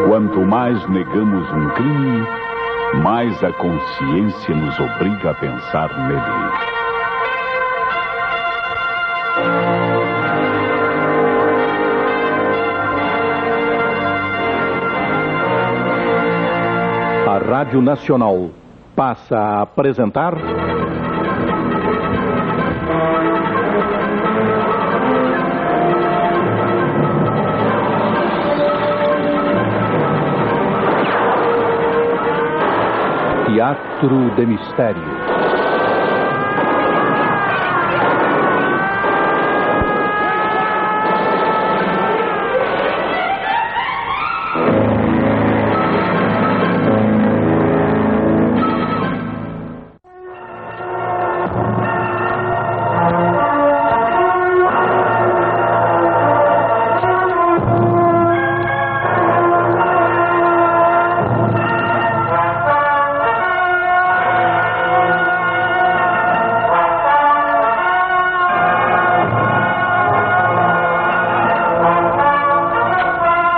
Quanto mais negamos um crime, mais a consciência nos obriga a pensar nele. A Rádio Nacional passa a apresentar... Teatro de Mistério.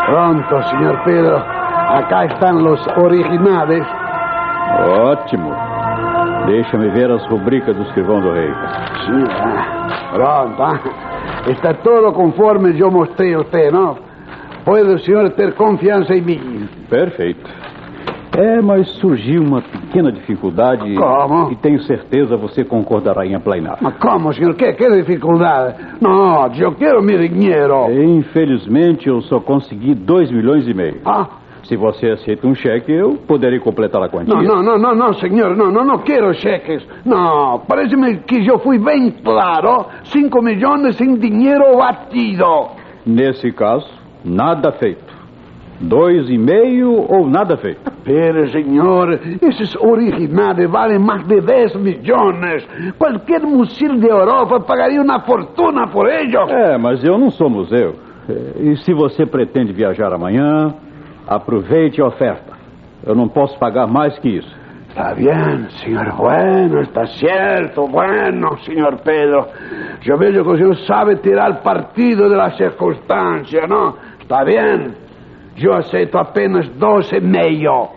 Pronto, señor Pedro. Acá están los originales. Ótimo. Deixa-me ver as rubricas do escrivão do rei. Sim, pronto. Está todo conforme eu mostrei a usted, não? Pode o senhor ter confiança em mim. Perfeito. Mas surgiu uma pequena dificuldade. Como? E tenho certeza você concordará em aplainar. Mas como, senhor? Que dificuldade? Não, eu quero meu dinheiro. Infelizmente, eu só consegui 2,5 milhões. Se você aceita um cheque, eu poderei completar a quantia. Não, senhor. Não quero cheques. Não, parece-me que eu fui bem claro. 5 milhões em dinheiro batido. Nesse caso, nada feito. 2,5 ou nada feito. Pero, senhor, esses originais valem mais de 10 milhões. Qualquer museu de Europa pagaria uma fortuna por eles. Mas eu não sou museu. E se você pretende viajar amanhã, aproveite a oferta. Eu não posso pagar mais que isso. Está bien, senhor. Bueno, está certo. Bueno, senhor Pedro. Eu vejo que o senhor sabe tirar partido das circunstâncias, não? Está bien. Eu aceito apenas 12,5.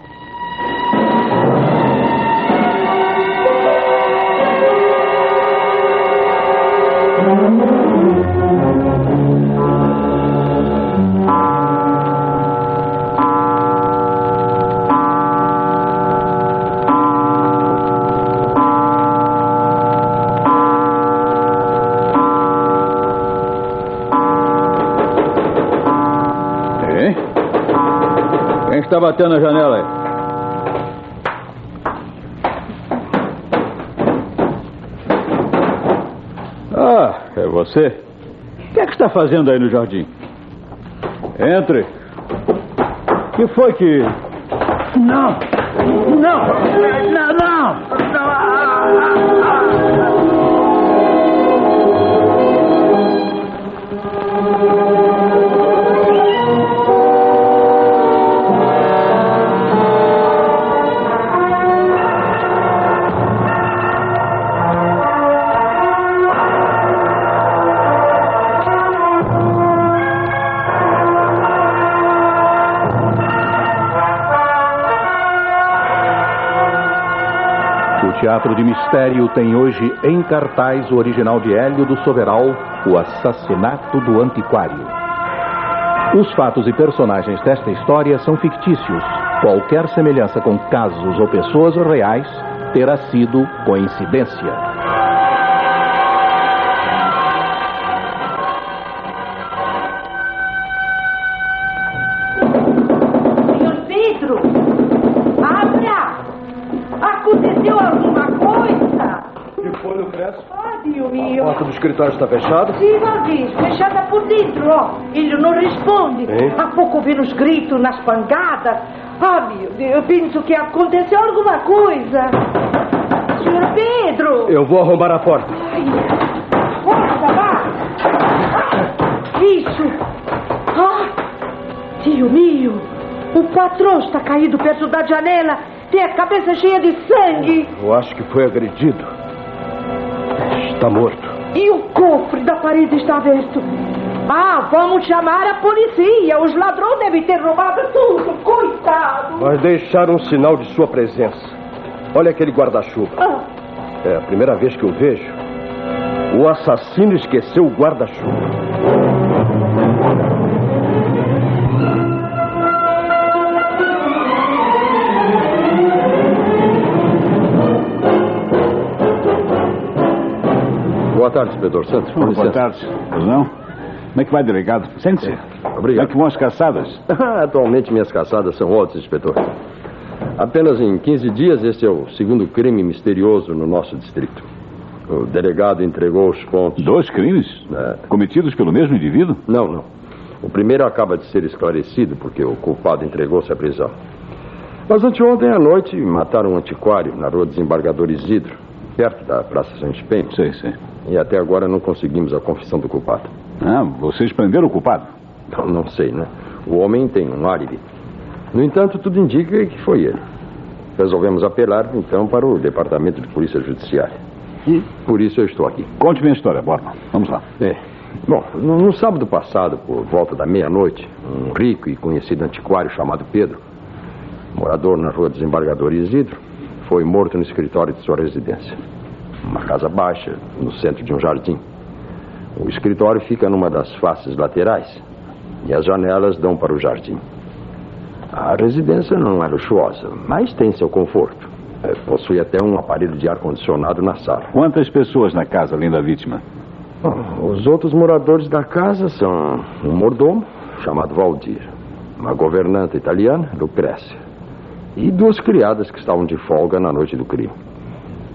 Quem está batendo na janela aí? É você? O que é que está fazendo aí no jardim? Entre. O que foi que... Não! O Teatro de Mistério tem hoje em cartaz o original de Hélio do Soberal, O Assassinato do Antiquário. Os fatos e personagens desta história são fictícios. Qualquer semelhança com casos ou pessoas reais terá sido coincidência. A porta do escritório está fechada? Sim, Valdir, fechada por dentro, ó. Ele não responde. Há pouco ouvi os gritos, nas pancadas. Meu Deus, eu penso que aconteceu alguma coisa. Senhor Pedro! Eu vou arrombar a porta. Força, vá! Isso! Tio meu, o patrão está caído perto da janela. Tem a cabeça cheia de sangue. Eu acho que foi agredido. Está morto. E o cofre da parede está aberto. Ah, vamos chamar a polícia. Os ladrões devem ter roubado tudo. Coitado. Mas deixaram um sinal de sua presença. Olha aquele guarda-chuva. É a primeira vez que eu vejo. O assassino esqueceu o guarda-chuva. Boa tarde, inspetor Santos. Boa tarde. Pois não? Como é que vai, delegado? Sente-se. Obrigado. Como é que vão as caçadas? Atualmente minhas caçadas são ótimas, inspetor. Apenas em 15 dias, este é o segundo crime misterioso no nosso distrito. O delegado entregou os pontos... 2 crimes? Cometidos pelo mesmo indivíduo? Não. O primeiro acaba de ser esclarecido porque o culpado entregou-se à prisão. Mas anteontem à noite mataram um antiquário na rua Desembargador Isidro, perto da Praça São Espenho. Sei. E até agora não conseguimos a confissão do culpado. Ah, vocês prenderam o culpado? Não sei, né? O homem tem um álibi. No entanto, tudo indica que foi ele. Resolvemos apelar, então, para o Departamento de Polícia Judiciária. E por isso eu estou aqui. Conte minha história, Borman. Vamos lá. Bom, no sábado passado, por volta da meia-noite, um rico e conhecido antiquário chamado Pedro, morador na rua Desembargador Isidro, foi morto no escritório de sua residência. Uma casa baixa, no centro de um jardim. O escritório fica numa das faces laterais e as janelas dão para o jardim. A residência não é luxuosa, mas tem seu conforto. Possui até um aparelho de ar-condicionado na sala. Quantas pessoas na casa, além da vítima? Os outros moradores da casa são um mordomo, chamado Valdir, uma governanta italiana, Lucrécia, e 2 criadas que estavam de folga na noite do crime.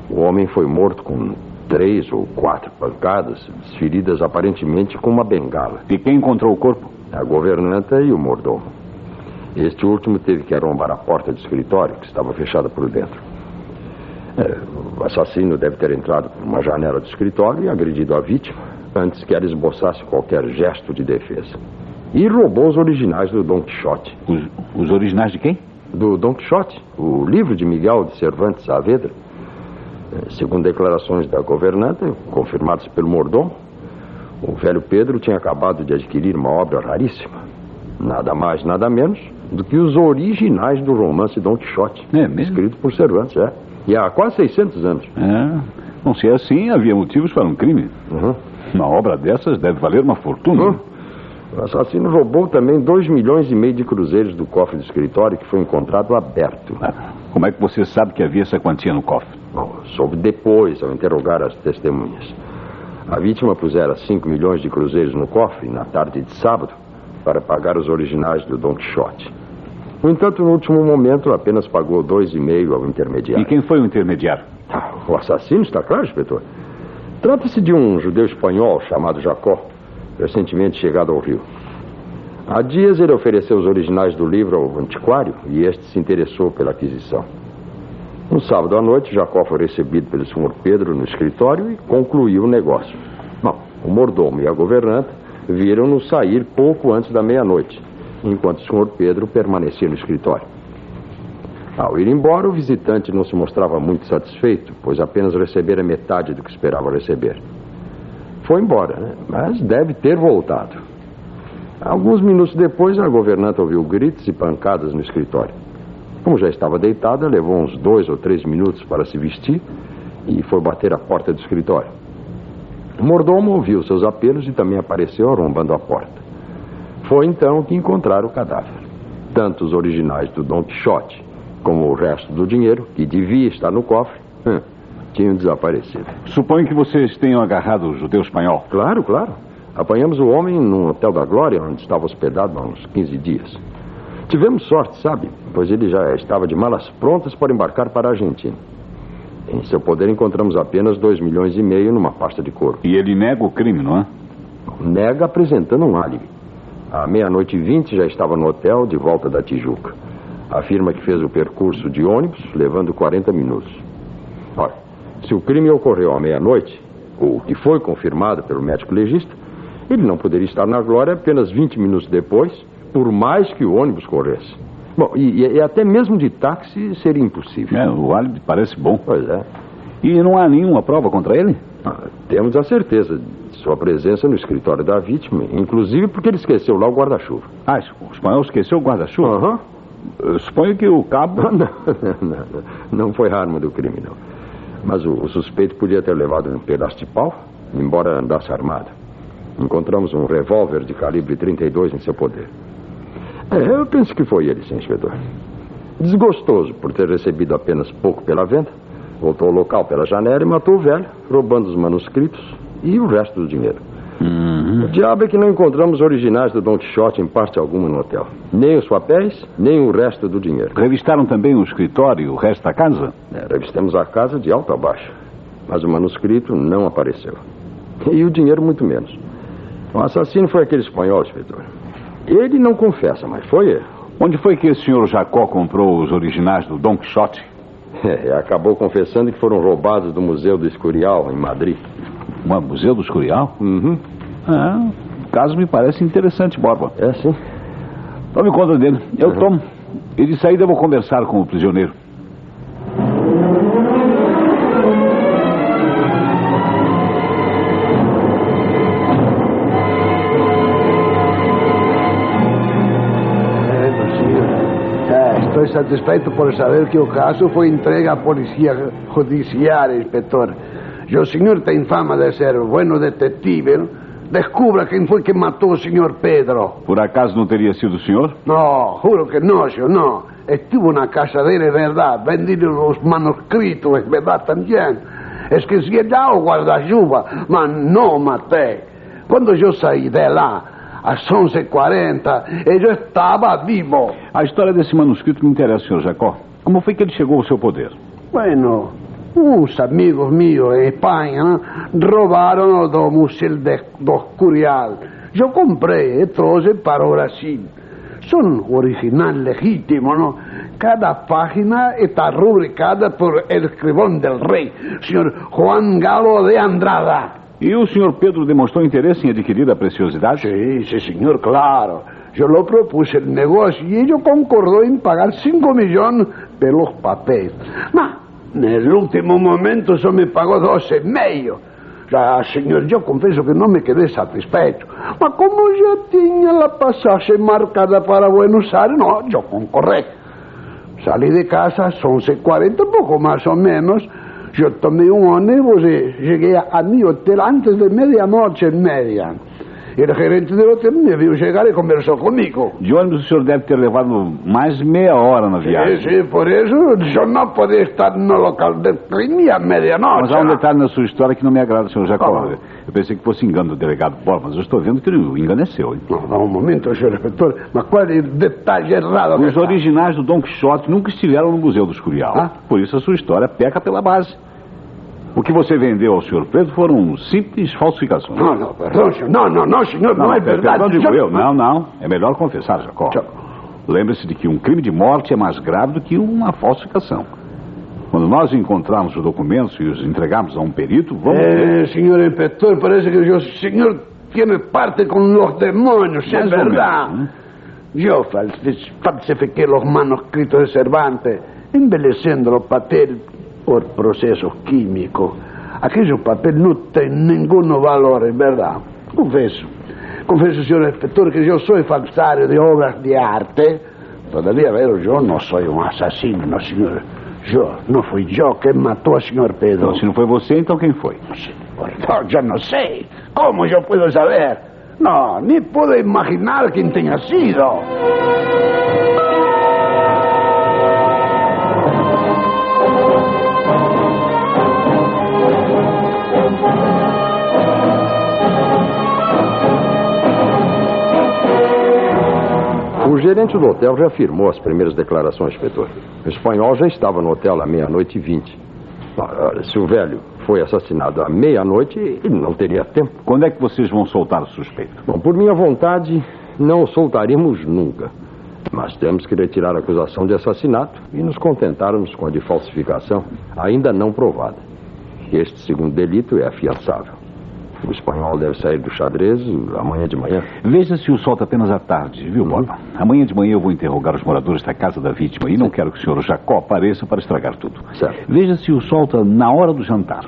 O homem foi morto com 3 ou 4 pancadas, desferidas aparentemente com uma bengala. E quem encontrou o corpo? A governanta e o mordomo. Este último teve que arrombar a porta do escritório, que estava fechada por dentro. O assassino deve ter entrado por uma janela do escritório e agredido a vítima antes que ela esboçasse qualquer gesto de defesa. E roubou os originais do Dom Quixote. Os originais de quem? Do Dom Quixote, o livro de Miguel de Cervantes Saavedra. Segundo declarações da governanta, confirmadas pelo mordomo, o velho Pedro tinha acabado de adquirir uma obra raríssima. Nada mais, nada menos do que os originais do romance Dom Quixote. É mesmo? Escrito por Cervantes, E há quase 600 anos. Bom, se é assim, havia motivos para um crime. Uma obra dessas deve valer uma fortuna. O assassino roubou também 2,5 milhões de cruzeiros do cofre do escritório, que foi encontrado aberto. Como é que você sabe que havia essa quantia no cofre? Soube depois, ao interrogar as testemunhas. A vítima pusera 5 milhões de cruzeiros no cofre na tarde de sábado para pagar os originais do Dom Quixote. No entanto, no último momento, apenas pagou 2,5 ao intermediário. E quem foi o intermediário? O assassino, está claro, inspetor? Trata-se de um judeu espanhol chamado Jacó, recentemente chegado ao Rio. Há dias ele ofereceu os originais do livro ao antiquário e este se interessou pela aquisição. No sábado à noite, Jacó foi recebido pelo Sr. Pedro no escritório e concluiu o negócio. Bom, o mordomo e a governanta viram-no sair pouco antes da meia-noite, enquanto o Sr. Pedro permanecia no escritório. Ao ir embora, o visitante não se mostrava muito satisfeito, pois apenas recebera metade do que esperava receber. Foi embora, mas deve ter voltado. Alguns minutos depois, a governanta ouviu gritos e pancadas no escritório. Como já estava deitada, levou uns 2 ou 3 minutos para se vestir e foi bater a porta do escritório. O mordomo ouviu seus apelos e também apareceu arrombando a porta. Foi então que encontraram o cadáver. Tanto os originais do Dom Quixote como o resto do dinheiro, que devia estar no cofre, tinham desaparecido. Suponho que vocês tenham agarrado o judeu espanhol. Claro. Apanhamos o homem num hotel da Glória, onde estava hospedado há uns 15 dias. Tivemos sorte, sabe? Pois ele já estava de malas prontas para embarcar para a Argentina. Em seu poder encontramos apenas 2,5 milhões numa pasta de couro. E ele nega o crime, não é? Nega apresentando um álibi. À 00:20 já estava no hotel, de volta da Tijuca. Afirma que fez o percurso de ônibus, levando 40 minutos. Ora, se o crime ocorreu à 00:00, o que foi confirmado pelo médico legista, ele não poderia estar na Glória apenas 20 minutos depois, por mais que o ônibus corresse. Bom, e até mesmo de táxi seria impossível. O álibi parece bom. Pois é. E não há nenhuma prova contra ele? Temos a certeza de sua presença no escritório da vítima, inclusive porque ele esqueceu lá o guarda-chuva. Ah, o espanhol esqueceu o guarda-chuva? Aham. Eu suponho que o cabo... Não foi arma do crime, não. Mas o suspeito podia ter levado um pedaço de pau, embora andasse armado. Encontramos um revólver de calibre 32 em seu poder. Eu penso que foi ele, sim, inspetor. Desgostoso por ter recebido apenas pouco pela venda, voltou ao local pela janela e matou o velho, roubando os manuscritos e o resto do dinheiro. O diabo é que não encontramos originais do Don Quixote em parte alguma no hotel. Nem os papéis, nem o resto do dinheiro. Revistaram também o escritório e o resto da casa? Revistamos a casa de alto a baixo. Mas o manuscrito não apareceu. E o dinheiro muito menos. O assassino foi aquele espanhol, inspetor. Ele não confessa, mas foi ele. Onde foi que o senhor Jacó comprou os originais do Don Quixote? Acabou confessando que foram roubados do Museu do Escurial, em Madrid. O Museu do Escurial? Uhum. O caso me parece interessante, Borba. É, sim. Tome conta dele. Eu tomo. E de saída eu vou conversar com o prisioneiro. Estou satisfeito por saber que o caso foi entregue à polícia judiciária, inspetor. E o senhor tem fama de ser bueno detetive, não? Descubra quem foi que matou o senhor Pedro. Por acaso não teria sido o senhor? No, juro que no, senhor, no. Estuvo na casa dele, é verdade. Vendido os manuscritos, é verdade também. Esqueci já o guarda-chuva, mas não matei. Quando eu saí de lá, às 11h40, eu estava vivo. A história desse manuscrito me interessa, senhor Jacó. Como foi que ele chegou ao seu poder? Bueno, uns amigos meus em Espanha roubaram do Museu do Escurial. Eu comprei e trouxe para o Brasil. São original legítimo, não? Cada página está rubricada por el escrivão del rei, senhor Juan Galo de Andrada. E o senhor Pedro demonstrou interesse em adquirir a preciosidade? Sí, senhor, claro. Eu lhe propus o negócio e ele concordou em pagar 5 milhões pelos papéis. Mas, no último momento, só me pagou 12,5. Já, senhor, eu confesso que não me quedei satisfeito. Mas como já tinha a passagem marcada para Buenos Aires, não, eu concorri. Salí de casa às 11h40, pouco mais ou menos. Eu tomei um ônibus e cheguei a meu hotel antes de meia-noite e meia. E o gerente do hotel me viu chegar e conversou comigo. De ônibus o senhor deve ter levado mais de meia hora na viagem. Sim, por isso eu não podia estar no local de crime à meia-noite. Mas há um detalhe na sua história que não me agrada, senhor Jacó. Eu pensei que fosse engano do delegado Borba, mas eu estou vendo que o engano é seu. Hein? Não, um momento, senhor inspetor. Mas qual é o detalhe errado? Os originais do Don Quixote nunca estiveram no Museu do Escurial. Por isso a sua história peca pela base. O que você vendeu ao senhor Pedro foram simples falsificações. Não, perdão, senhor. Não, senhor, não é verdade. Perdão, digo eu. Não. É melhor confessar, Jacó. Lembre-se de que um crime de morte é mais grave do que uma falsificação. Quando nós encontrarmos os documentos e os entregarmos a um perito, vamos... senhor inspetor, parece que o senhor tem parte com os demônios, é verdade. Eu falsifiquei os manuscritos de Cervantes, envelhecendo o papel por processo químico. Aquele papel não tem nenhum valor, é verdade. Confesso, senhor inspetor, que eu sou falsário de obras de arte. Todavia, eu não sou um assassino, senhor. Não fui eu que matou o senhor Pedro. Então, se não foi você, então quem foi? Eu não sei. Como eu posso saber? Não, nem posso imaginar quem tenha sido. O gerente do hotel já afirmou as primeiras declarações, inspetor. O espanhol já estava no hotel à 00:20. Se o velho foi assassinado à 00:00, ele não teria tempo. Quando é que vocês vão soltar o suspeito? Bom, por minha vontade, não o soltaremos nunca. Mas temos que retirar a acusação de assassinato e nos contentarmos com a de falsificação, ainda não provada. Este segundo delito é afiançável. O espanhol deve sair do xadrez amanhã de manhã. Veja se o solta apenas à tarde, viu, Borba? Amanhã de manhã eu vou interrogar os moradores da casa da vítima e não quero que o senhor Jacó apareça para estragar tudo. Certo. Veja se o solta na hora do jantar.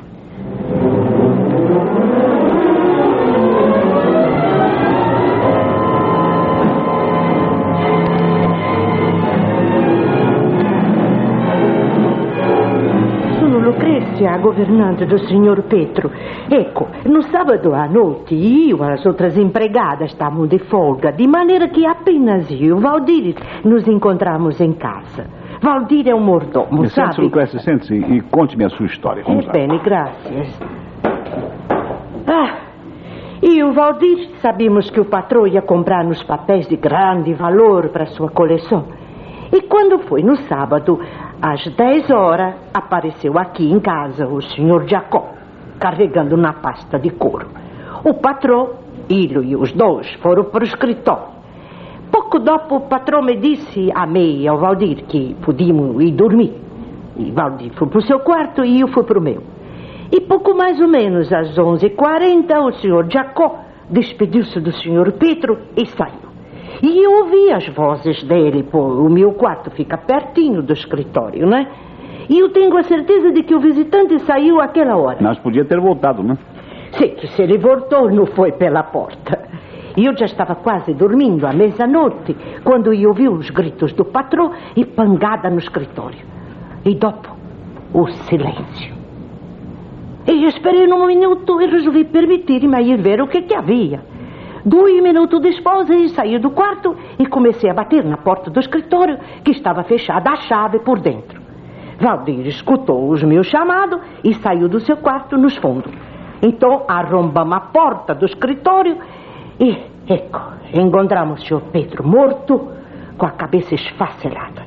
Grazie à governante do Sr. Pedro. Ecco, no sábado à noite, eu e as outras empregadas estavam de folga, de maneira que apenas eu e o Valdir nos encontramos em casa. Valdir é um mordomo, sabe? Sente-se, Lucrécia, sente-se e conte-me a sua história. Vamos lá. Bem, graças. E o Valdir, sabíamos que o patrão ia comprar-nos papéis de grande valor para a sua coleção. E quando foi no sábado, às 10 horas, apareceu aqui em casa o Sr. Jacó, carregando na pasta de couro. O patrão, ele e os dois, foram para o escritório. Pouco dopo, o patrão me disse a mim e ao Valdir que podíamos ir dormir. E Valdir foi para o seu quarto e eu fui para o meu. E pouco mais ou menos às 11h40, o Sr. Jacó despediu-se do Sr. Pedro e saiu. E eu ouvi as vozes dele, o meu quarto fica pertinho do escritório, né? E eu tenho a certeza de que o visitante saiu àquela hora. Mas podia ter voltado, né? Sim, que se ele voltou, não foi pela porta. E eu já estava quase dormindo à meia-noite, quando eu ouvi os gritos do patrão e pangada no escritório. E dopo, o silêncio. E eu esperei um minuto e resolvi permitir-me a ir ver o que havia. 2 minutos depois, eu saí do quarto e comecei a bater na porta do escritório, que estava fechada a chave por dentro. Valdir escutou os meus chamados e saiu do seu quarto nos fundos. Então, arrombamos a porta do escritório e, encontramos o Sr. Pedro morto, com a cabeça esfacelada.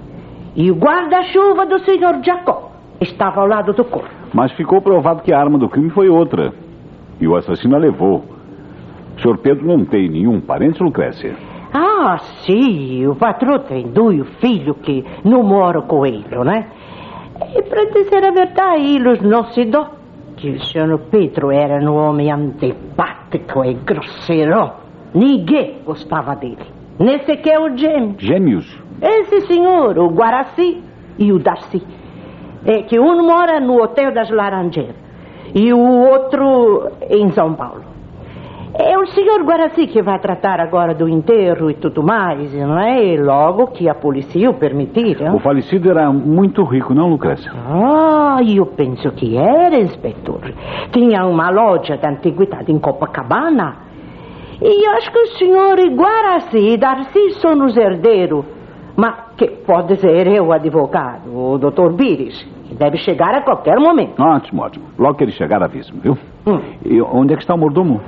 E o guarda-chuva do Sr. Jacó estava ao lado do corpo. Mas ficou provado que a arma do crime foi outra. E o assassino a levou. O Sr. Pedro não tem nenhum parente, Lucrécia? Ah, sim. O patrão tem 2 filhos que não moram com ele, né? E para dizer a verdade, eles não se dão. Que o Sr. Pedro era um homem antipático e grosseiro. Ninguém gostava dele. Nem sequer o Gêmeos. Gêmeos? Esse senhor, o Guaraci e o Darcy. É que um mora no Hotel das Laranjeiras e o outro em São Paulo. É o senhor Guaraci que vai tratar agora do enterro e tudo mais, não é? E logo que a polícia o permitir. Não? O falecido era muito rico, não, Lucrécia? Ah, eu penso que era, inspetor. Tinha uma loja de antiguidade em Copacabana. E acho que o senhor Guaraci e Darcy são os herdeiros. Mas que pode ser o advogado, o Dr. Pires, que deve chegar a qualquer momento. Ótimo, ótimo. Logo que ele chegar, avise-me, viu? E onde é que está o mordomo?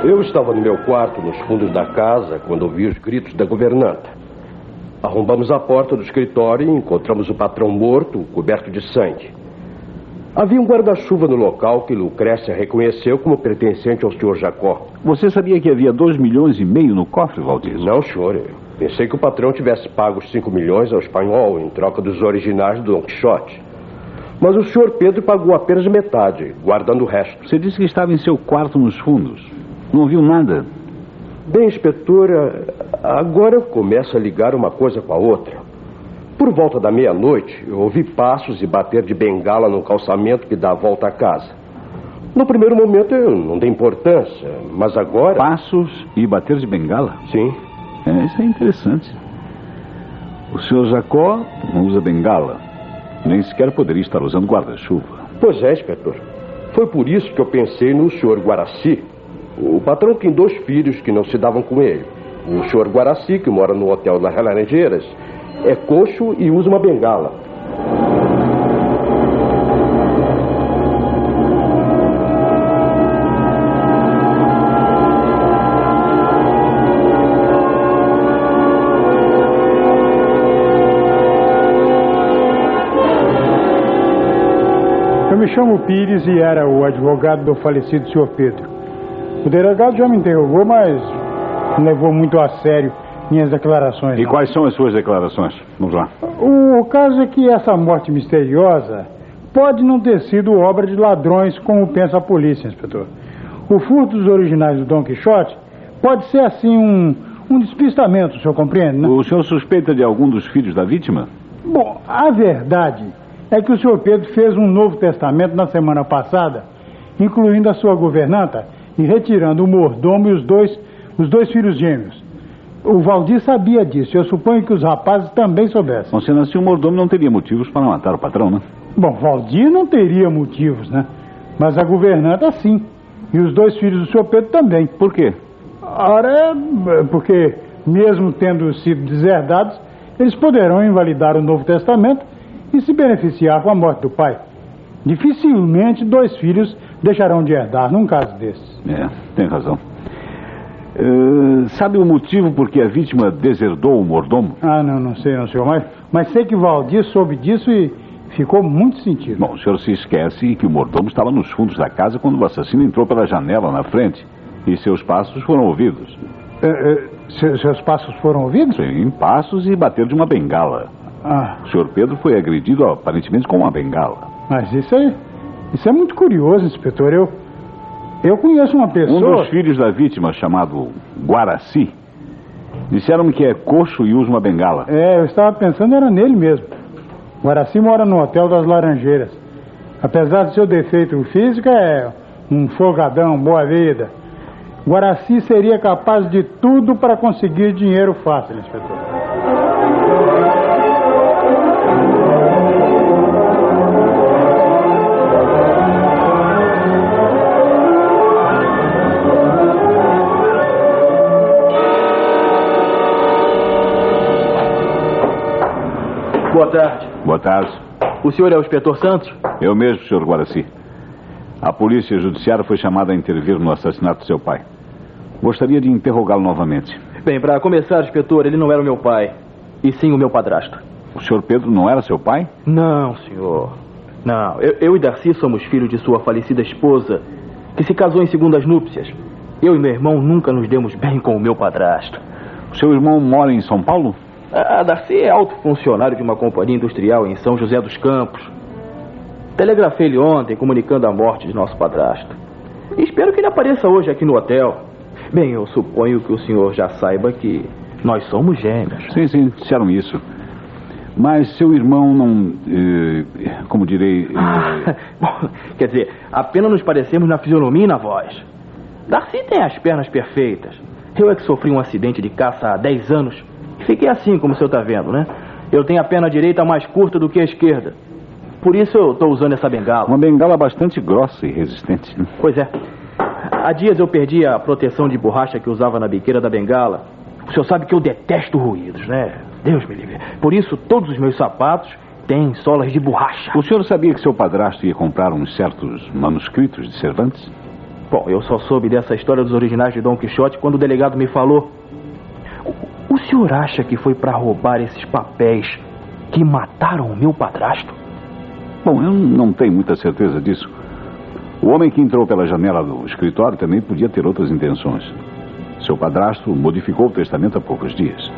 Eu estava no meu quarto, nos fundos da casa, quando ouvi os gritos da governanta. Arrombamos a porta do escritório e encontramos o patrão morto, coberto de sangue. Havia um guarda-chuva no local que Lucrécia reconheceu como pertencente ao Sr. Jacó. Você sabia que havia 2,5 milhões no cofre, Valdir? Não, senhor. Pensei que o patrão tivesse pago os 5 milhões ao espanhol em troca dos originais do Don Quixote. Mas o Sr. Pedro pagou apenas metade, guardando o resto. Você disse que estava em seu quarto nos fundos. Não viu nada? Bem, inspetora, agora eu começo a ligar uma coisa com a outra. Por volta da meia-noite, eu ouvi passos e bater de bengala no calçamento que dá a volta à casa. No primeiro momento eu não dei importância, mas agora... Passos e bater de bengala? Sim. Isso é interessante. O Sr. Jacó não usa bengala. Nem sequer poderia estar usando guarda-chuva. Pois é, inspetor. Foi por isso que eu pensei no Sr. Guaraci. O patrão tem 2 filhos que não se davam com ele. O Sr. Guaraci, que mora no Hotel das Laranjeiras, é coxo e usa uma bengala. Eu me chamo Pires e era o advogado do falecido Sr. Pedro. O delegado já me interrogou, mas não levou muito a sério minhas declarações. E não. quais são as suas declarações? Vamos lá. O caso é que essa morte misteriosa pode não ter sido obra de ladrões, como pensa a polícia, inspetor. O furto dos originais do Don Quixote pode ser, assim, um despistamento, o senhor compreende, né? O senhor suspeita de algum dos filhos da vítima? Bom, a verdade é que o senhor Pedro fez um novo testamento na semana passada, incluindo a sua governanta e retirando o mordomo e os dois filhos gêmeos. O Valdir sabia disso, eu suponho que os rapazes também soubessem. Bom, sendo assim, o mordomo não teria motivos para matar o patrão, né? Bom, Valdir não teria motivos, né? Mas a governanta sim. E os 2 filhos do senhor Pedro também. Por quê? Ora, porque mesmo tendo sido deserdados, eles poderão invalidar o Novo Testamento e se beneficiar com a morte do pai. Dificilmente 2 filhos deixarão de herdar num caso desses. Tem razão. Sabe o motivo por que a vítima deserdou o mordomo? Não sei, não, senhor. Mas sei que Valdir soube disso e ficou muito sentido. Bom, o senhor se esquece que o mordomo estava nos fundos da casa quando o assassino entrou pela janela na frente e seus passos foram ouvidos. Seus passos foram ouvidos? Sim, passos e bater de uma bengala. O senhor Pedro foi agredido aparentemente com uma bengala. Mas isso é muito curioso, inspetor. Eu conheço uma pessoa... Um dos filhos da vítima, chamado Guaraci, disseram-me que é coxo e usa uma bengala. Eu estava pensando era nele mesmo. Guaraci mora no Hotel das Laranjeiras. Apesar do seu defeito físico, é um folgadão, boa vida. Guaraci seria capaz de tudo para conseguir dinheiro fácil, inspetor. Boa tarde. Boa tarde. O senhor é o inspetor Santos? Eu mesmo, senhor Guaraci. A polícia judiciária foi chamada a intervir no assassinato do seu pai. Gostaria de interrogá-lo novamente. Bem, para começar, inspetor, ele não era o meu pai, e sim o meu padrasto. O senhor Pedro não era seu pai? Não, senhor. Não, eu e Darcy somos filhos de sua falecida esposa, que se casou em segundas núpcias. Eu e meu irmão nunca nos demos bem com o meu padrasto. O seu irmão mora em São Paulo? A Darcy é alto funcionário de uma companhia industrial em São José dos Campos. Telegrafei ele ontem comunicando a morte de nosso padrasto. E espero que ele apareça hoje aqui no hotel. Bem, eu suponho que o senhor já saiba que nós somos gêmeos. Sim, disseram isso. Mas seu irmão não... como direi... Bom, quer dizer, apenas nos parecemos na fisionomia e na voz. Darcy tem as pernas perfeitas. Eu é que sofri um acidente de caça há 10 anos. E fiquei assim, como o senhor está vendo, né? Eu tenho a perna direita mais curta do que a esquerda. Por isso eu estou usando essa bengala. Uma bengala bastante grossa e resistente, né? Pois é. Há dias eu perdi a proteção de borracha que usava na biqueira da bengala. O senhor sabe que eu detesto ruídos, né? Deus me livre. Por isso, todos os meus sapatos têm solas de borracha. O senhor sabia que seu padrasto ia comprar uns certos manuscritos de Cervantes? Bom, eu só soube dessa história dos originais de Dom Quixote quando o delegado me falou. O senhor acha que foi para roubar esses papéis que mataram o meu padrasto? Bom, eu não tenho muita certeza disso. O homem que entrou pela janela do escritório também podia ter outras intenções. Seu padrasto modificou o testamento há poucos dias.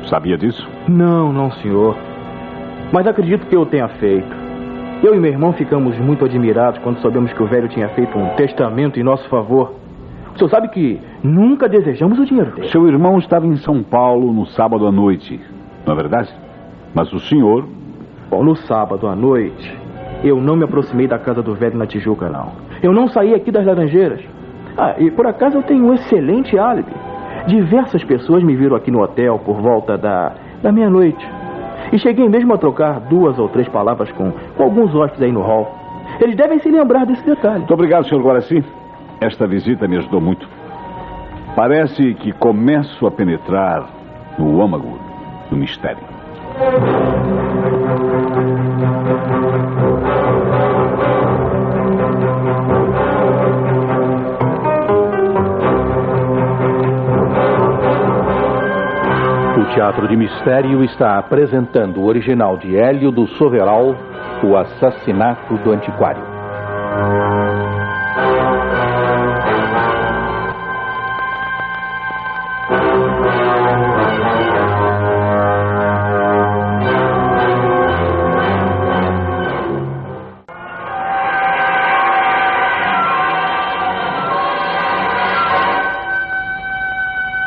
Sabia disso? Não, senhor. Mas acredito que eu tenha feito. Eu e meu irmão ficamos muito admirados quando soubemos que o velho tinha feito um testamento em nosso favor. O senhor sabe que nunca desejamos o dinheiro dele. Seu irmão estava em São Paulo no sábado à noite, não é verdade? Mas o senhor... Bom, no sábado à noite, eu não me aproximei da casa do velho na Tijuca, não. Eu não saí aqui das Laranjeiras. E por acaso eu tenho um excelente álibi. Diversas pessoas me viram aqui no hotel por volta da meia-noite. E cheguei mesmo a trocar 2 ou 3 palavras com alguns hóspedes aí no hall. Eles devem se lembrar desse detalhe. Muito obrigado, senhor Guaraci. Esta visita me ajudou muito. Parece que começo a penetrar no âmago do mistério. O Teatro de Mistério está apresentando o original de Hélio do Soveral, O Assassinato do Antiquário.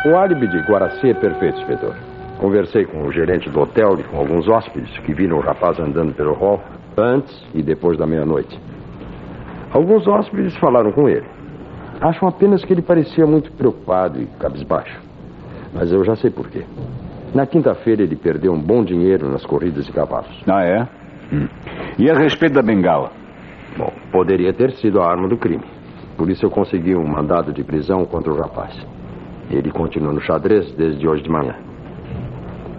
O álibi de Guaraci é perfeito, inspetor. Conversei com o gerente do hotel e com alguns hóspedes que viram o rapaz andando pelo hall. antes e depois da meia-noite. Alguns hóspedes falaram com ele. Acham apenas que ele parecia muito preocupado e cabisbaixo. Mas eu já sei por quê. Na quinta-feira ele perdeu um bom dinheiro nas corridas de cavalos. Ah, é? E a respeito da bengala? Bom, poderia ter sido a arma do crime. Por isso eu consegui um mandado de prisão contra o rapaz. Ele continua no xadrez desde hoje de manhã.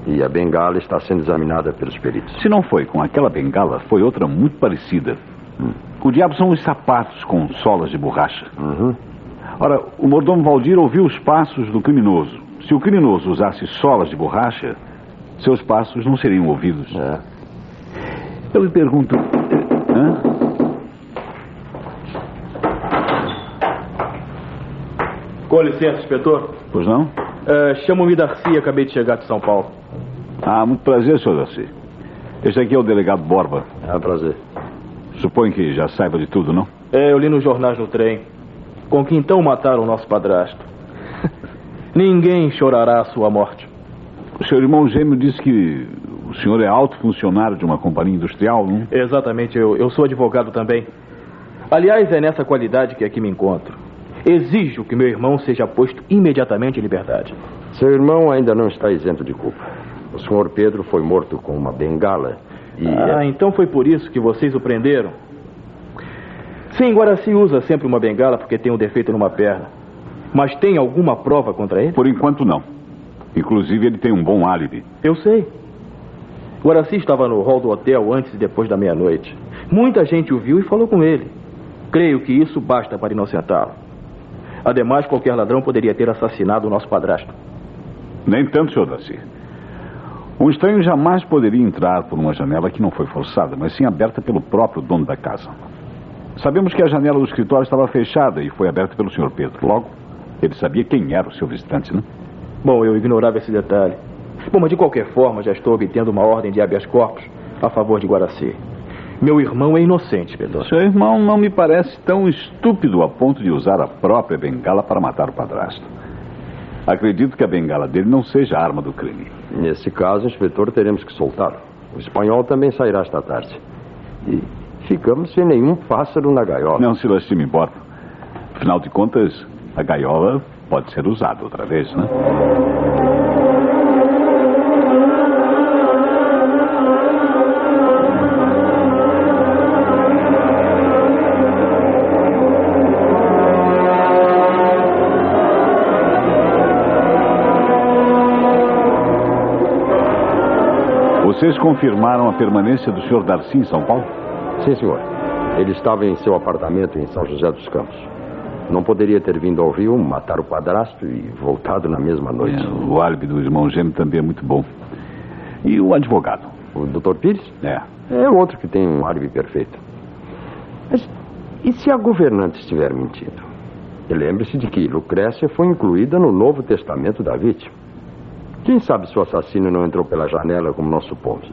E a bengala está sendo examinada pelos peritos. Se não foi com aquela bengala, foi outra muito parecida. O diabo são os sapatos com solas de borracha. Ora, o mordomo Valdir ouviu os passos do criminoso. Se o criminoso usasse solas de borracha, seus passos não seriam ouvidos. Eu lhe pergunto... Com licença, inspetor. Pois não? Chamo-me Darcy e acabei de chegar de São Paulo. Ah, muito prazer, senhor Darcy. Este aqui é o delegado Borba. Prazer. Suponho que já saiba de tudo, não? Eu li nos jornais no trem. Com que então mataram o nosso padrasto. Ninguém chorará a sua morte. O seu irmão gêmeo disse que o senhor é alto funcionário de uma companhia industrial, não? Exatamente, eu sou advogado também. Aliás, é nessa qualidade que aqui me encontro. Exijo que meu irmão seja posto imediatamente em liberdade. Seu irmão ainda não está isento de culpa. O senhor Pedro foi morto com uma bengala e... então foi por isso que vocês o prenderam? Sim, Guaraci usa sempre uma bengala porque tem um defeito numa perna. Mas tem alguma prova contra ele? Por enquanto, não. Inclusive, ele tem um bom álibi. Eu sei. Guaraci estava no hall do hotel antes e depois da meia-noite. Muita gente o viu e falou com ele. Creio que isso basta para inocentá-lo. Ademais, qualquer ladrão poderia ter assassinado o nosso padrasto. Nem tanto, senhor Darcy. Um estranho jamais poderia entrar por uma janela que não foi forçada, mas sim aberta pelo próprio dono da casa. Sabemos que a janela do escritório estava fechada e foi aberta pelo senhor Pedro. Logo, ele sabia quem era o seu visitante, não? Bom, eu ignorava esse detalhe. Bom, mas de qualquer forma, já estou obtendo uma ordem de habeas corpus a favor de Guaraci. Meu irmão é inocente, Pedro. Seu irmão não me parece tão estúpido a ponto de usar a própria bengala para matar o padrasto. Acredito que a bengala dele não seja a arma do crime. Nesse caso, inspetor, teremos que soltá-lo. O espanhol também sairá esta tarde. E ficamos sem nenhum pássaro na gaiola. Não se lastime, Borba. Afinal de contas, a gaiola pode ser usada outra vez, né? Vocês confirmaram a permanência do senhor Darcy em São Paulo? Sim, senhor. Ele estava em seu apartamento em São José dos Campos. Não poderia ter vindo ao Rio, matar o padrasto e voltado na mesma noite. O álibi do irmão gêmeo também é muito bom. E o advogado? O Dr. Pires? É outro que tem um álibi perfeito. Mas e se a governante estiver mentindo? E lembre-se de que Lucrécia foi incluída no Novo Testamento da vítima. Quem sabe se o assassino não entrou pela janela como nós supomos?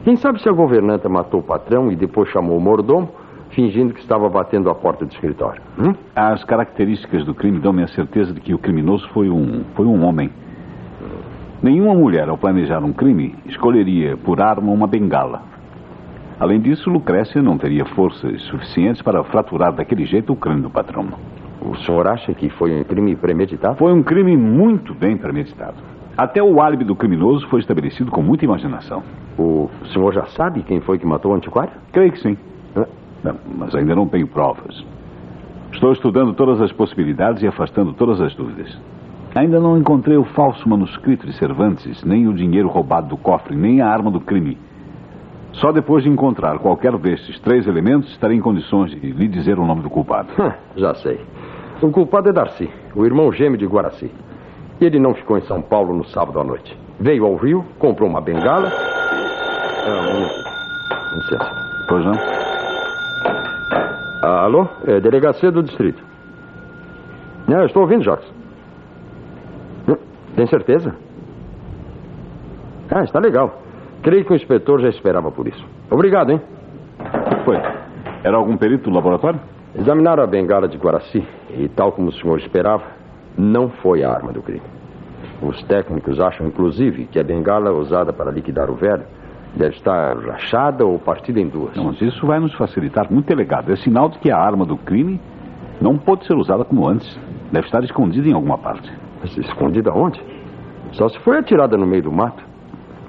Quem sabe se a governanta matou o patrão e depois chamou o mordomo, fingindo que estava batendo a porta do escritório? As características do crime dão-me a certeza de que o criminoso foi um homem. Nenhuma mulher, ao planejar um crime, escolheria por arma uma bengala. Além disso, Lucrécia não teria forças suficientes para fraturar daquele jeito o crânio do patrão. O senhor acha que foi um crime premeditado? Foi um crime muito bem premeditado. Até o álibi do criminoso foi estabelecido com muita imaginação. O senhor já sabe quem foi que matou o antiquário? Creio que sim. Não, mas ainda não tenho provas. Estou estudando todas as possibilidades e afastando todas as dúvidas. Ainda não encontrei o falso manuscrito de Cervantes, nem o dinheiro roubado do cofre, nem a arma do crime. Só depois de encontrar qualquer destes 3 elementos, estarei em condições de lhe dizer o nome do culpado. Já sei. O culpado é Darcy, o irmão gêmeo de Guaraci. Ele não ficou em São Paulo no sábado à noite. Veio ao Rio, comprou uma bengala... Licença. Pois não? Alô? Delegacia do distrito. Estou ouvindo, Jacques. Tem certeza? Está legal. Creio que o inspetor já esperava por isso. Obrigado, hein? O que foi? Era algum perito do laboratório? Examinaram a bengala de Guaraci e, tal como o senhor esperava, não foi a arma do crime. Os técnicos acham, inclusive, que a bengala usada para liquidar o velho Deve estar rachada ou partida em duas. Não, mas isso vai nos facilitar muito, delegado. É sinal de que a arma do crime não pode ser usada como antes. Deve estar escondida em alguma parte. Mas escondida onde? Só se foi atirada no meio do mato.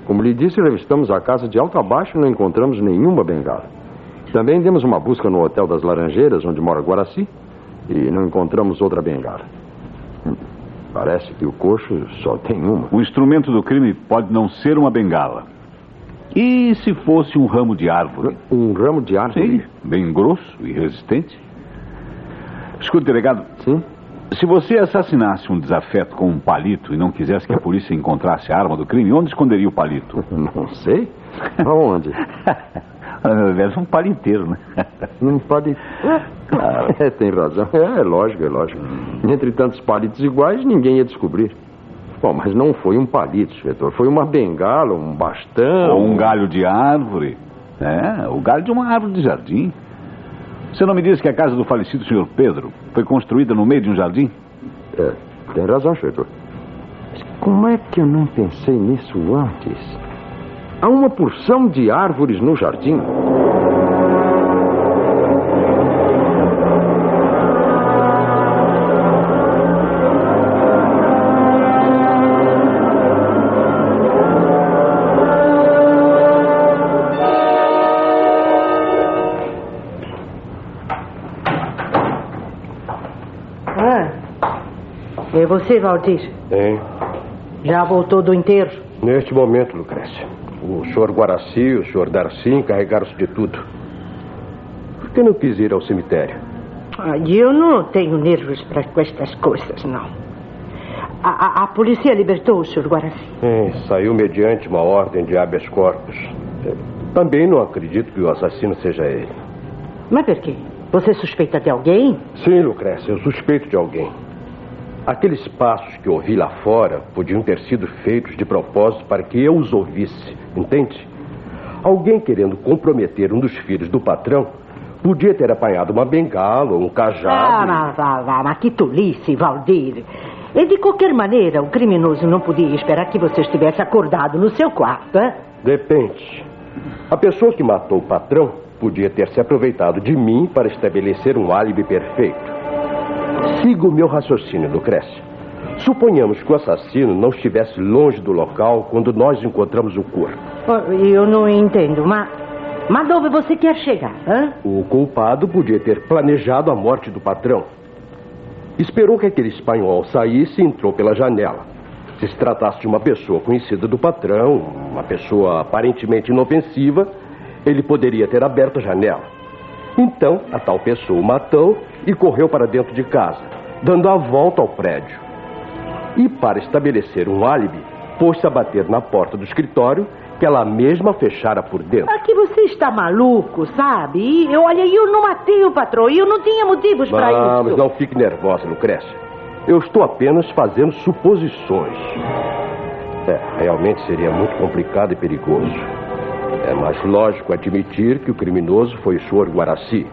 Como lhe disse, revistamos a casa de alto a baixo e não encontramos nenhuma bengala. Também demos uma busca no Hotel das Laranjeiras, onde mora Guaraci, e não encontramos outra bengala. Parece que o coxo só tem uma. O instrumento do crime pode não ser uma bengala. E se fosse um ramo de árvore? Um ramo de árvore? Sim, bem grosso e resistente. Escute, delegado. Sim? Se você assassinasse um desafeto com um palito e não quisesse que a polícia encontrasse a arma do crime, onde esconderia o palito? Não sei. Aonde? Um paliteiro, né? Um palito. Tem razão. É lógico, é lógico. Entre tantos palitos iguais, ninguém ia descobrir. Bom, mas não foi um palito, inspetor. Foi uma bengala, um bastão. Ou um galho de árvore. É, o galho de uma árvore de jardim. Você não me disse que a casa do falecido Sr. Pedro foi construída no meio de um jardim? É, tem razão, inspetor. Mas como é que eu não pensei nisso antes? Há uma porção de árvores no jardim. É você, Valdir? Já voltou do enterro? Neste momento, Lucrécia. O senhor Guaraci e o senhor Darcy encarregaram-se de tudo. Por que não quis ir ao cemitério? Eu não tenho nervos para estas coisas, não. A polícia libertou o senhor Guaraci? Saiu mediante uma ordem de habeas corpus. Também não acredito que o assassino seja ele. Mas por quê? Você suspeita de alguém? Sim, Lucrécia, eu suspeito de alguém. Aqueles passos que ouvi lá fora podiam ter sido feitos de propósito para que eu os ouvisse, entende? Alguém querendo comprometer um dos filhos do patrão podia ter apanhado uma bengala ou um cajado. Mas que tolice, Valdir. E de qualquer maneira, o criminoso não podia esperar que você estivesse acordado no seu quarto, hein? Depende. A pessoa que matou o patrão podia ter se aproveitado de mim para estabelecer um álibi perfeito. Siga o meu raciocínio, Lucrécia. Suponhamos que o assassino não estivesse longe do local quando nós encontramos o corpo. Eu não entendo, mas onde você quer chegar, hein? O culpado podia ter planejado a morte do patrão. Esperou que aquele espanhol saísse e entrou pela janela. Se tratasse de uma pessoa conhecida do patrão, uma pessoa aparentemente inofensiva, ele poderia ter aberto a janela. Então, a tal pessoa o matou e correu para dentro de casa, dando a volta ao prédio. E para estabelecer um álibi, pôs-se a bater na porta do escritório, que ela mesma fechara por dentro. Aqui você está maluco, sabe? Olha, eu não matei o patrão, eu não tinha motivos para isso. Mas não fique nervosa, Lucrécia. Eu estou apenas fazendo suposições. Realmente seria muito complicado e perigoso. É mais lógico admitir que o criminoso foi o senhor Guaraci.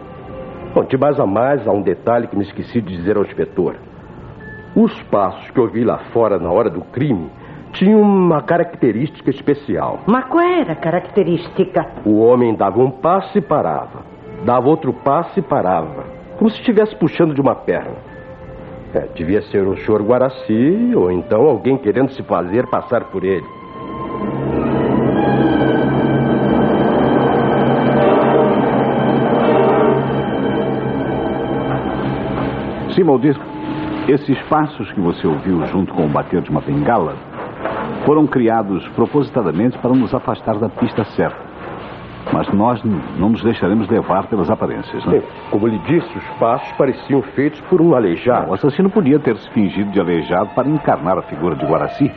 Bom, de mais a mais, há um detalhe que me esqueci de dizer ao inspetor. Os passos que eu vi lá fora na hora do crime tinham uma característica especial. Mas qual era a característica? O homem dava um passo e parava. Dava outro passo e parava. Como se estivesse puxando de uma perna. Devia ser o senhor Guaraci ou então alguém querendo se fazer passar por ele. Sim, Valdir, esses passos que você ouviu junto com o bater de uma bengala foram criados propositadamente para nos afastar da pista certa. Mas nós não nos deixaremos levar pelas aparências, né? Como lhe disse, os passos pareciam feitos por um aleijado. O assassino podia ter se fingido de aleijado para encarnar a figura de Guaraci.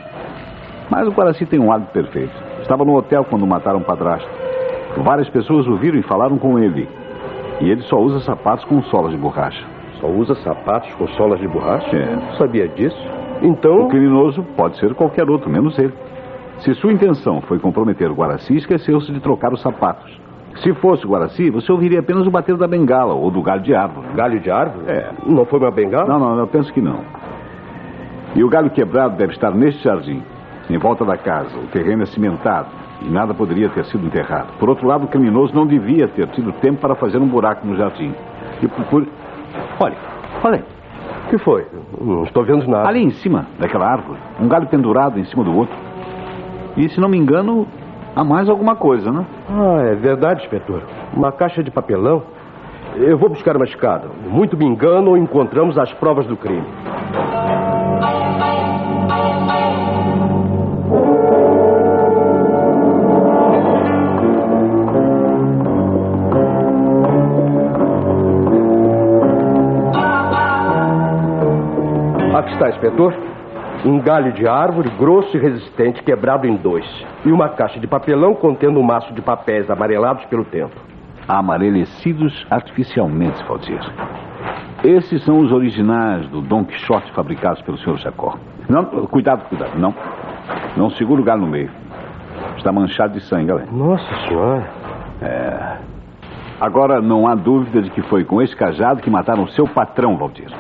Mas o Guaraci tem um hábito perfeito. Estava no hotel quando mataram o padrasto. Várias pessoas o viram e falaram com ele. E ele só usa sapatos com solas de borracha. Só usa sapatos com solas de borracha? Não sabia disso. Então... O criminoso pode ser qualquer outro, menos ele. Se sua intenção foi comprometer o Guaraci, esqueceu-se de trocar os sapatos. Se fosse o Guaraci, você ouviria apenas o bater da bengala ou do galho de árvore. Galho de árvore? Não foi uma bengala? Não, eu penso que não. E o galho quebrado deve estar neste jardim. em volta da casa. O terreno é cimentado e nada poderia ter sido enterrado. Por outro lado, o criminoso não devia ter tido tempo para fazer um buraco no jardim. E Olha aí. O que foi? Não estou vendo nada. Ali em cima daquela árvore, um galho pendurado em cima do outro. E, se não me engano, há mais alguma coisa, né? É verdade, inspetor. Uma caixa de papelão. Eu vou buscar uma escada. Muito me engano, encontramos as provas do crime. Aqui está, inspetor. Um galho de árvore grosso e resistente quebrado em 2. E uma caixa de papelão contendo um maço de papéis amarelados pelo tempo. Amarelecidos artificialmente, Valdir. Esses são os originais do Don Quixote fabricados pelo Sr. Jacó. Não, cuidado. Não segura o galho no meio. Está manchado de sangue, olha. Nossa senhora. Agora não há dúvida de que foi com esse cajado que mataram o seu patrão, Valdir.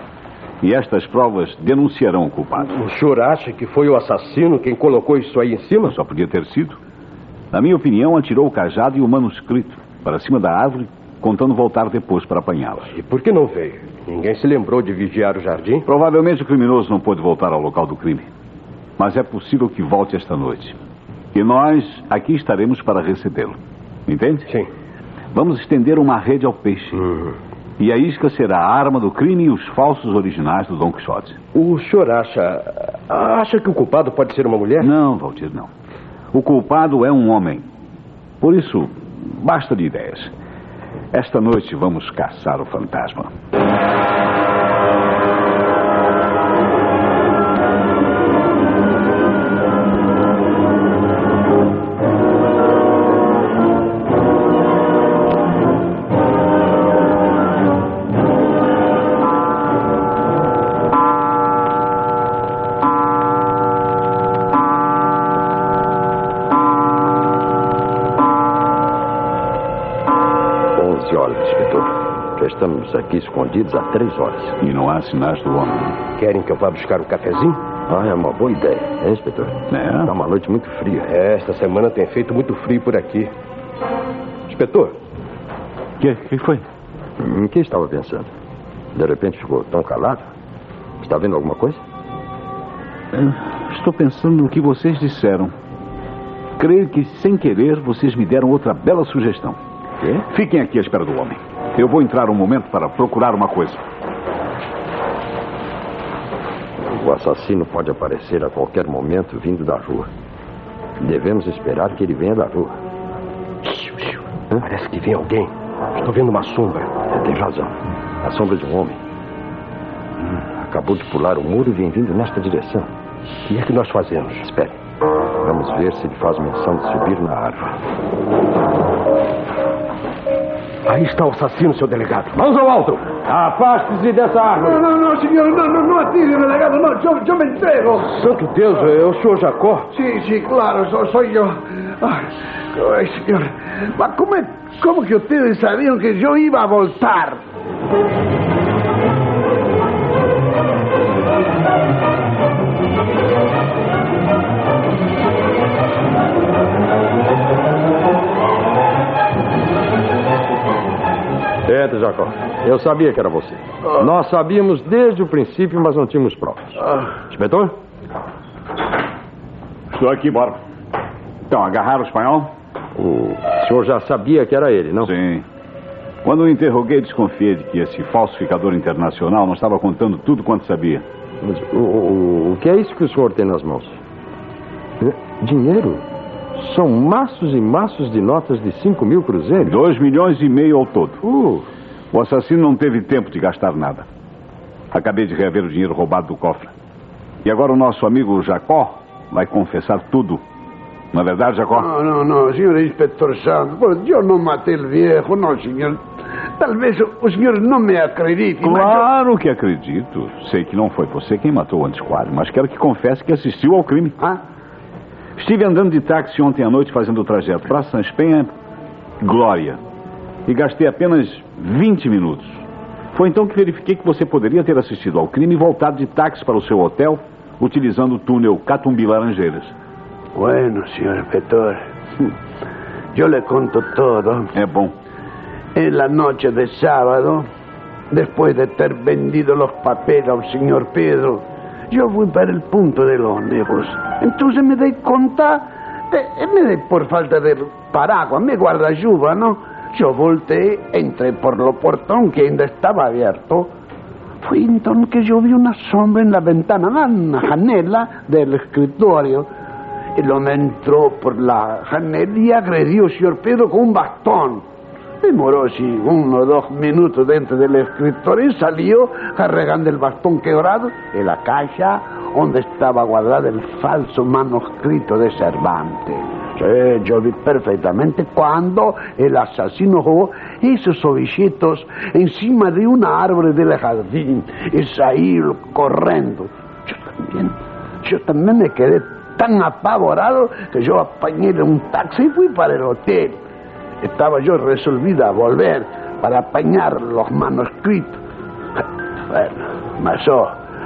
E estas provas denunciarão o culpado. O senhor acha que foi o assassino quem colocou isso aí em cima? Só podia ter sido. Na minha opinião, atirou o cajado e o manuscrito para cima da árvore, contando voltar depois para apanhá-la. E por que não veio? Ninguém se lembrou de vigiar o jardim? Provavelmente o criminoso não pôde voltar ao local do crime. Mas é possível que volte esta noite. E nós aqui estaremos para recebê-lo. Entende? Sim. Vamos estender uma rede ao peixe. E a isca será a arma do crime e os falsos originais do Don Quixote. O senhor acha que o culpado pode ser uma mulher? Não, Valdir, não. O culpado é um homem. Por isso, basta de ideias. Esta noite vamos caçar o fantasma. Estamos aqui escondidos há 3 horas. E não há sinais do homem. Querem que eu vá buscar um cafezinho? É uma boa ideia, hein, inspetor? É uma noite muito fria. Esta semana tem feito muito frio por aqui. Inspetor. O que foi? Em que estava pensando? De repente ficou tão calado. Está vendo alguma coisa? Estou pensando no que vocês disseram. Creio que, sem querer, vocês me deram outra bela sugestão. Quê? Fiquem aqui à espera do homem. Eu vou entrar um momento para procurar uma coisa. O assassino pode aparecer a qualquer momento vindo da rua. Devemos esperar que ele venha da rua. Parece que vem alguém. Estou vendo uma sombra. Tem razão. A sombra de um homem. Acabou de pular o muro e vem vindo nesta direção. O que é que nós fazemos? Espere. Vamos ver se ele faz menção de subir na árvore. Aí está o assassino, seu delegado. Mãos ao alto! Afaste-se dessa árvore. Não, senhor, não atire, delegado, não, eu me entrego. Santo Deus, é o senhor Jacó? Sim, claro, sou eu. Ai, senhor, mas como que ustedes sabiam que eu ia voltar? Entra, Jacó. Eu sabia que era você. Nós sabíamos desde o princípio, mas não tínhamos provas. Inspetor? Estou aqui, bora. Então, agarraram o espanhol? O senhor já sabia que era ele, não? Sim. Quando o interroguei, desconfiei de que esse falsificador internacional não estava contando tudo quanto sabia. Mas o que é isso que o senhor tem nas mãos? Dinheiro? São maços e maços de notas de 5.000 cruzeiros? 2,5 milhões ao todo. O assassino não teve tempo de gastar nada. Acabei de reaver o dinheiro roubado do cofre. E agora o nosso amigo Jacó vai confessar tudo. Não é verdade, Jacó? Não, senhor inspetor Santos. Eu não matei o viejo, não, senhor. Talvez o senhor não me acredite. Claro que acredito. Sei que não foi você quem matou o antiquário, mas quero que confesse que assistiu ao crime. Estive andando de táxi ontem à noite fazendo o trajeto para Sans Penha, Glória. E gastei apenas 20 minutos. Foi então que verifiquei que você poderia ter assistido ao crime e voltado de táxi para o seu hotel, utilizando o túnel Catumbi Laranjeiras. Bueno, señor inspetor, yo le conto todo. É bom. En la noche de sábado, después de ter vendido los papeles al señor Pedro, yo fui para el punto del ómnibus. Entonces me di cuenta, por falta de paraguas, me guarda-chuva, ¿no? Yo volteé, entré por lo portón que ainda estaba abierto. Fue entonces que yo vi una sombra en la ventana, una janela del escritorio. El hombre entró por la janela y agredió al señor Pedro con un bastón. Demoró así 1 o 2 minutos dentro del escritorio y salió cargando el bastón quebrado en la caja donde estaba guardado el falso manuscrito de Cervantes. Sí, yo vi perfectamente cuando el asesino jugó esos ovillitos encima de una árbol del jardín y salió corriendo. Yo también me quedé tan apavorado que yo apañé un taxi y fui para el hotel. Estaba yo resolvida a volver para apañar los manuscritos. Bueno, mas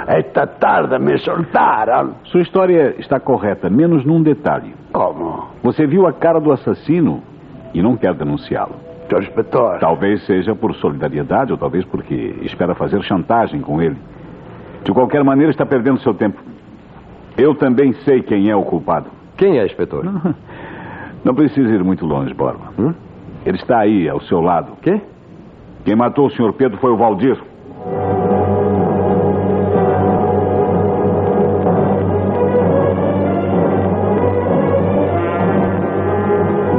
esta tarde me soltaram. Sua história está correta, menos num detalhe. Como? Você viu a cara do assassino e não quer denunciá-lo. Senhor inspetor. Talvez seja por solidariedade ou talvez porque espera fazer chantagem com ele. De qualquer maneira, está perdendo seu tempo. Eu também sei quem é o culpado. Quem é, inspetor? Não precisa ir muito longe, Borba. Ele está aí, ao seu lado. Quê? Quem matou o Sr. Pedro foi o Valdir.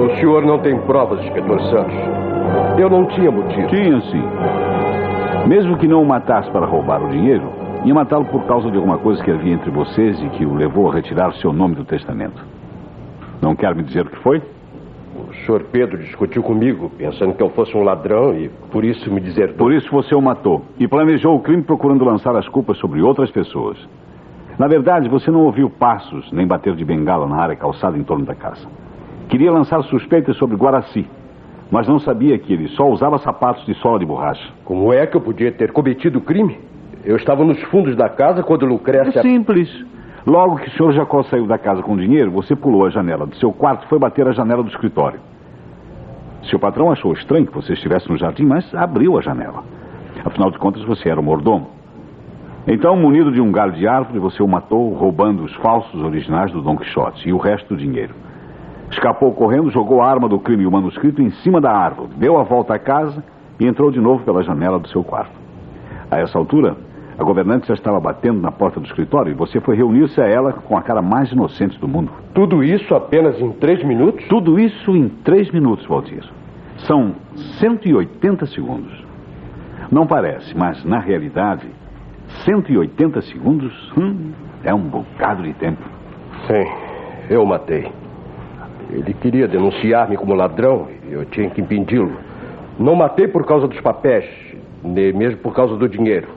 O senhor não tem provas, inspetor Santos. Eu não tinha motivo. Tinha, sim. Mesmo que não o matasse para roubar o dinheiro, ia matá-lo por causa de alguma coisa que havia entre vocês e que o levou a retirar seu nome do testamento. Não quer me dizer o que foi? O senhor Pedro discutiu comigo, pensando que eu fosse um ladrão e por isso me deserdou. Por isso você o matou e planejou o crime procurando lançar as culpas sobre outras pessoas. Na verdade, você não ouviu passos nem bater de bengala na área calçada em torno da casa. Queria lançar suspeitas sobre Guaraci, mas não sabia que ele só usava sapatos de sola de borracha. Como é que eu podia ter cometido o crime? Eu estava nos fundos da casa quando Lucrécia... É simples. Logo que o senhor Jacó saiu da casa com dinheiro, você pulou a janela do seu quarto e foi bater a janela do escritório. Seu patrão achou estranho que você estivesse no jardim, mas abriu a janela. Afinal de contas, você era o mordomo. Então, munido de um galho de árvore, você o matou roubando os falsos originais do Dom Quixote e o resto do dinheiro. Escapou correndo, jogou a arma do crime e o manuscrito em cima da árvore, deu a volta à casa e entrou de novo pela janela do seu quarto. A essa altura, a governante já estava batendo na porta do escritório e você foi reunir-se a ela com a cara mais inocente do mundo. Tudo isso apenas em 3 minutos? Tudo isso em 3 minutos, Valdir. São 180 segundos. Não parece, mas na realidade, 180 segundos é um bocado de tempo. Sim, eu o matei. Ele queria denunciar-me como ladrão e eu tinha que impedi-lo. Não matei por causa dos papéis, nem mesmo por causa do dinheiro.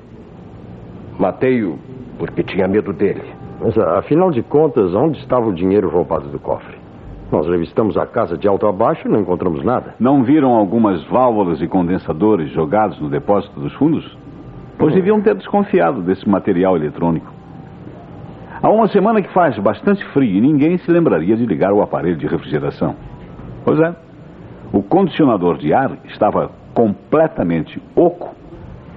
Matei-o porque tinha medo dele. Mas, afinal de contas, onde estava o dinheiro roubado do cofre? Nós revistamos a casa de alto a baixo e não encontramos nada. Não viram algumas válvulas e condensadores jogados no depósito dos fundos? Pois deviam ter desconfiado desse material eletrônico. Há uma semana que faz bastante frio e ninguém se lembraria de ligar o aparelho de refrigeração. Pois é. O condicionador de ar estava completamente oco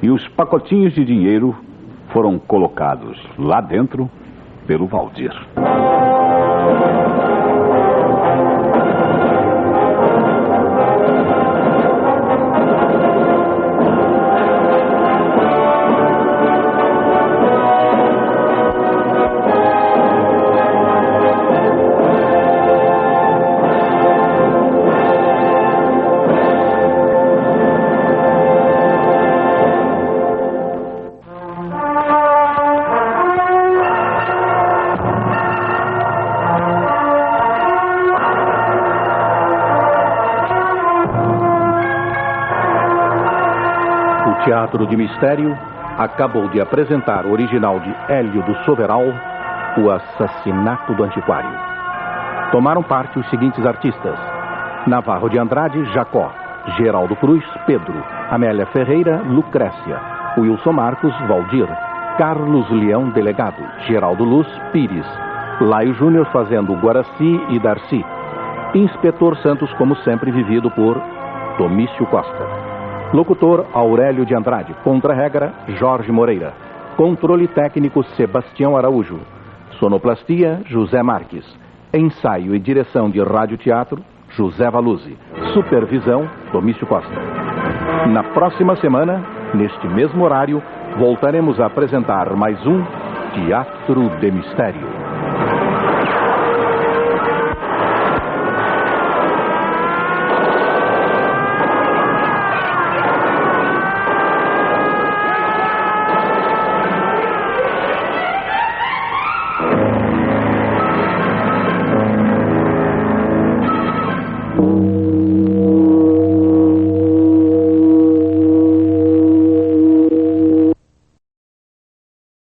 e os pacotinhos de dinheiro foram colocados lá dentro pelo Valdir. O Teatro de Mistério acabou de apresentar o original de Hélio do Soveral, O Assassinato do Antiquário. Tomaram parte os seguintes artistas: Navarro de Andrade, Jacó; Geraldo Cruz, Pedro; Amélia Ferreira, Lucrécia; Wilson Marcos, Valdir; Carlos Leão, Delegado; Geraldo Luz, Pires; Laio Júnior fazendo Guaraci e Darcy. Inspetor Santos, como sempre, vivido por Domício Costa. Locutor Aurélio de Andrade. Contra-regra, Jorge Moreira. Controle técnico, Sebastião Araújo. Sonoplastia, José Marques. Ensaio e direção de rádio-teatro, José Valuzzi. Supervisão, Domício Costa. Na próxima semana, neste mesmo horário, voltaremos a apresentar mais um Teatro de Mistério.